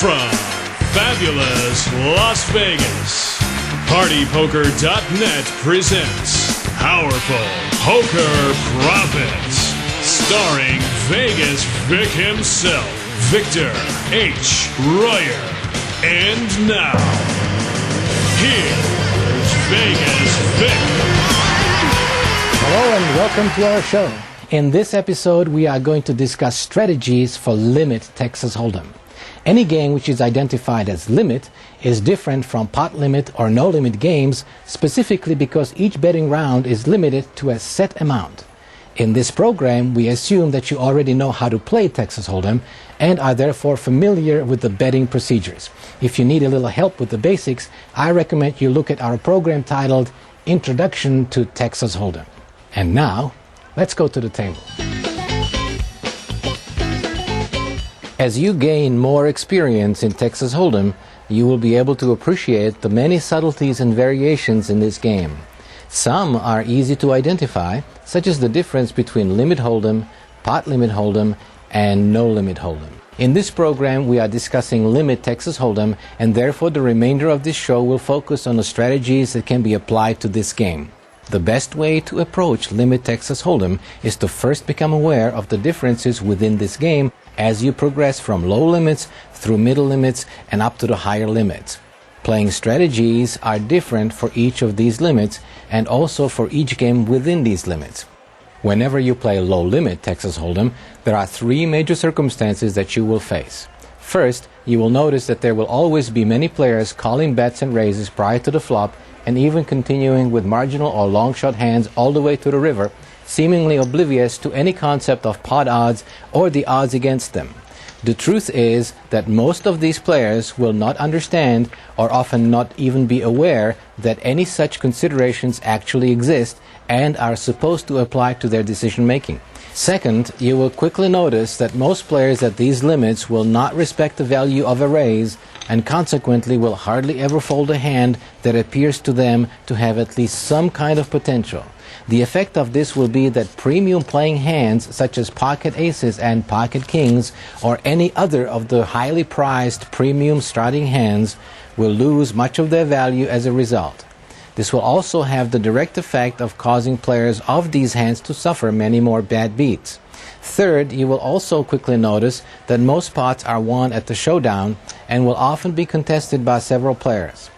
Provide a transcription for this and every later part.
From fabulous Las Vegas, PartyPoker.net presents Powerful Poker Profits, starring Vegas Vic himself, Victor H. Royer. And now, here's Vegas Vic. Hello and welcome to our show. In this episode, we are going to discuss strategies for Limit Texas Hold'em. Any game which is identified as limit is different from pot limit or no limit games, specifically because each betting round is limited to a set amount. In this program, we assume that you already know how to play Texas Hold'em and are therefore familiar with the betting procedures. If you need a little help with the basics, I recommend you look at our program titled Introduction to Texas Hold'em. And now, let's go to the table. As you gain more experience in Texas Hold'em, you will be able to appreciate the many subtleties and variations in this game. Some are easy to identify, such as the difference between limit Hold'em, pot limit Hold'em, and no limit Hold'em. In this program, we are discussing Limit Texas Hold'em, and therefore the remainder of this show will focus on the strategies that can be applied to this game. The best way to approach Limit Texas Hold'em is to first become aware of the differences within this game as you progress from low limits through middle limits and up to the higher limits. Playing strategies are different for each of these limits and also for each game within these limits. Whenever you play low limit Texas Hold'em, there are three major circumstances that you will face. First, you will notice that there will always be many players calling bets and raises prior to the flop and even continuing with marginal or long shot hands all the way to the river, seemingly oblivious to any concept of pot odds or the odds against them. The truth is that most of these players will not understand or often not even be aware that any such considerations actually exist and are supposed to apply to their decision making. Second, you will quickly notice that most players at these limits will not respect the value of a raise and consequently will hardly ever fold a hand that appears to them to have at least some kind of potential. The effect of this will be that premium playing hands such as pocket aces and pocket kings or any other of the highly prized premium starting hands will lose much of their value as a result. This will also have the direct effect of causing players of these hands to suffer many more bad beats. Third, you will also quickly notice that most pots are won at the showdown and will often be contested by several players.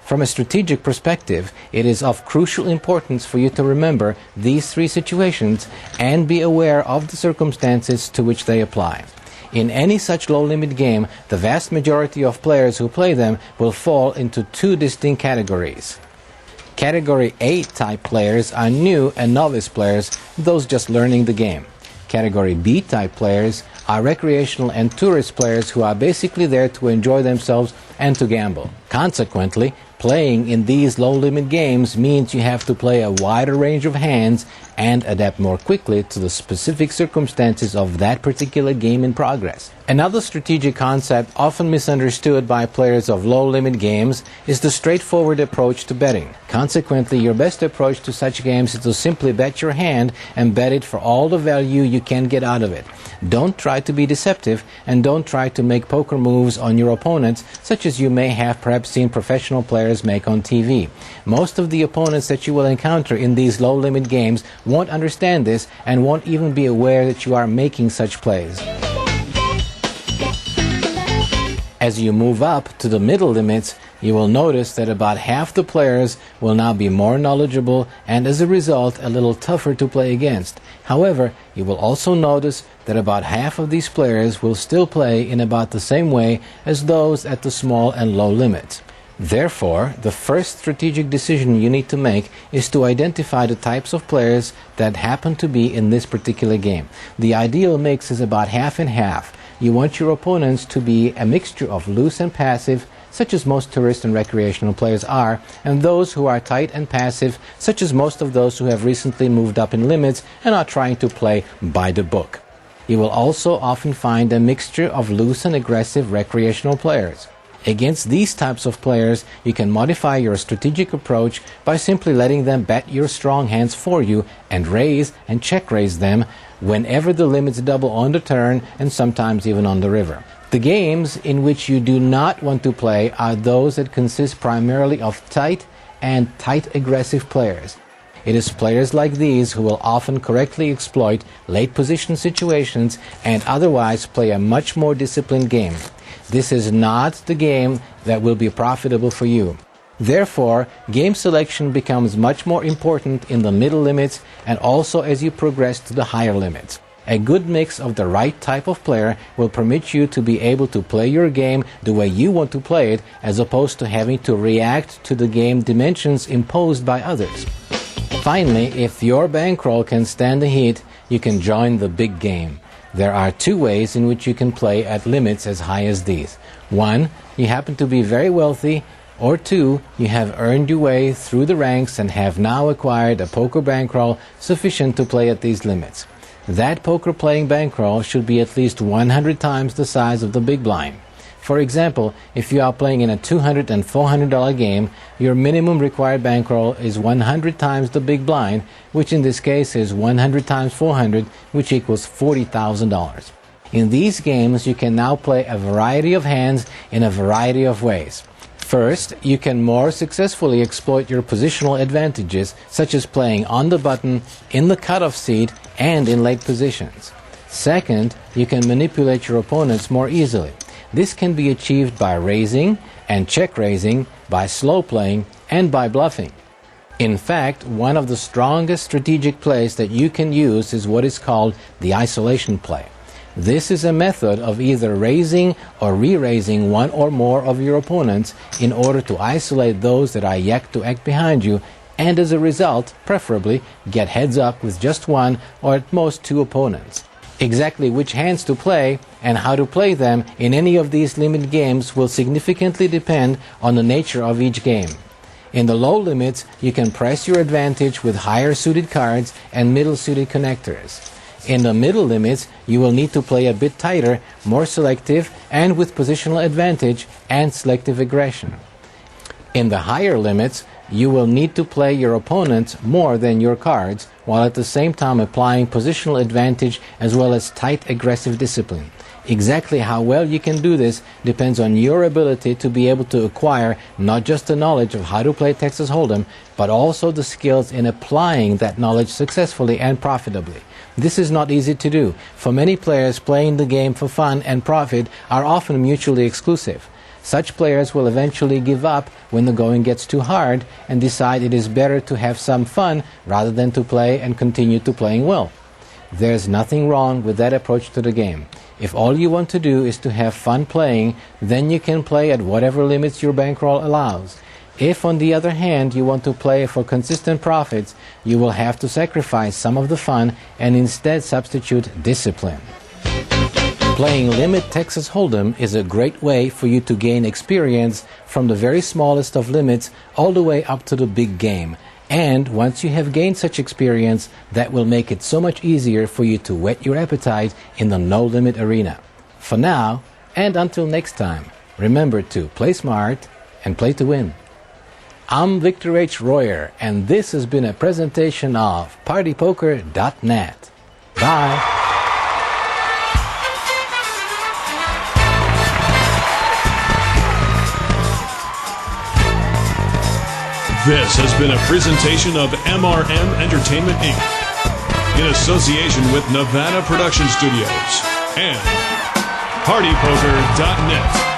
From a strategic perspective, it is of crucial importance for you to remember these three situations and be aware of the circumstances to which they apply. In any such low-limit game, the vast majority of players who play them will fall into two distinct categories. Category A type players are new and novice players, those just learning the game. Category B type players are recreational and tourist players who are basically there to enjoy themselves and to gamble. Consequently, playing in these low-limit games means you have to play a wider range of hands and adapt more quickly to the specific circumstances of that particular game in progress. Another strategic concept often misunderstood by players of low-limit games is the straightforward approach to betting. Consequently, your best approach to such games is to simply bet your hand and bet it for all the value you can get out of it. Don't try to be deceptive and don't try to make poker moves on your opponents, such as you may have perhaps seen professional players make on TV. Most of the opponents that you will encounter in these low-limit games won't understand this and won't even be aware that you are making such plays. As you move up to the middle limits, you will notice that about half the players will now be more knowledgeable and as a result a little tougher to play against. However, you will also notice that about half of these players will still play in about the same way as those at the small and low limits. Therefore, the first strategic decision you need to make is to identify the types of players that happen to be in this particular game. The ideal mix is about half and half. You want your opponents to be a mixture of loose and passive, such as most tourist and recreational players are, and those who are tight and passive, such as most of those who have recently moved up in limits and are trying to play by the book. You will also often find a mixture of loose and aggressive recreational players. Against these types of players, you can modify your strategic approach by simply letting them bet your strong hands for you and raise and check raise them whenever the limits double on the turn and sometimes even on the river. The games in which you do not want to play are those that consist primarily of tight aggressive players. It is players like these who will often correctly exploit late position situations and otherwise play a much more disciplined game. This is not the game that will be profitable for you. Therefore, game selection becomes much more important in the middle limits and also as you progress to the higher limits. A good mix of the right type of player will permit you to be able to play your game the way you want to play it, as opposed to having to react to the game dimensions imposed by others. Finally, if your bankroll can stand the heat, you can join the big game. There are two ways in which you can play at limits as high as these. One, you happen to be very wealthy, or two, you have earned your way through the ranks and have now acquired a poker bankroll sufficient to play at these limits. That poker playing bankroll should be at least 100 times the size of the big blind. For example, if you are playing in a $200 and $400 game, your minimum required bankroll is 100 times the big blind, which in this case is 100 times 400, which equals $40,000. In these games, you can now play a variety of hands in a variety of ways. First, you can more successfully exploit your positional advantages, such as playing on the button, in the cutoff seat, and in late positions. Second, you can manipulate your opponents more easily. This can be achieved by raising and check raising, by slow playing, and by bluffing. In fact, one of the strongest strategic plays that you can use is what is called the isolation play. This is a method of either raising or re-raising one or more of your opponents in order to isolate those that are yet to act behind you, and as a result, preferably, get heads up with just one or at most two opponents. Exactly which hands to play and how to play them in any of these limit games will significantly depend on the nature of each game. In the low limits, you can press your advantage with higher suited cards and middle suited connectors. In the middle limits, you will need to play a bit tighter, more selective, and with positional advantage and selective aggression. In the higher limits, you will need to play your opponents more than your cards, while at the same time applying positional advantage as well as tight aggressive discipline. Exactly how well you can do this depends on your ability to be able to acquire not just the knowledge of how to play Texas Hold'em, but also the skills in applying that knowledge successfully and profitably. This is not easy to do. For many players, playing the game for fun and profit are often mutually exclusive. Such players will eventually give up when the going gets too hard and decide it is better to have some fun rather than to play and continue to playing well. There's nothing wrong with that approach to the game. If all you want to do is to have fun playing, then you can play at whatever limits your bankroll allows. If, on the other hand, you want to play for consistent profits, you will have to sacrifice some of the fun and instead substitute discipline. Playing Limit Texas Hold'em is a great way for you to gain experience from the very smallest of limits all the way up to the big game. And once you have gained such experience, that will make it so much easier for you to whet your appetite in the no-limit arena. For now, and until next time, remember to play smart and play to win. I'm Victor H. Royer, and this has been a presentation of PartyPoker.net. Bye! This has been a presentation of MRM Entertainment, Inc. in association with Nevada Production Studios and PartyPoker.net.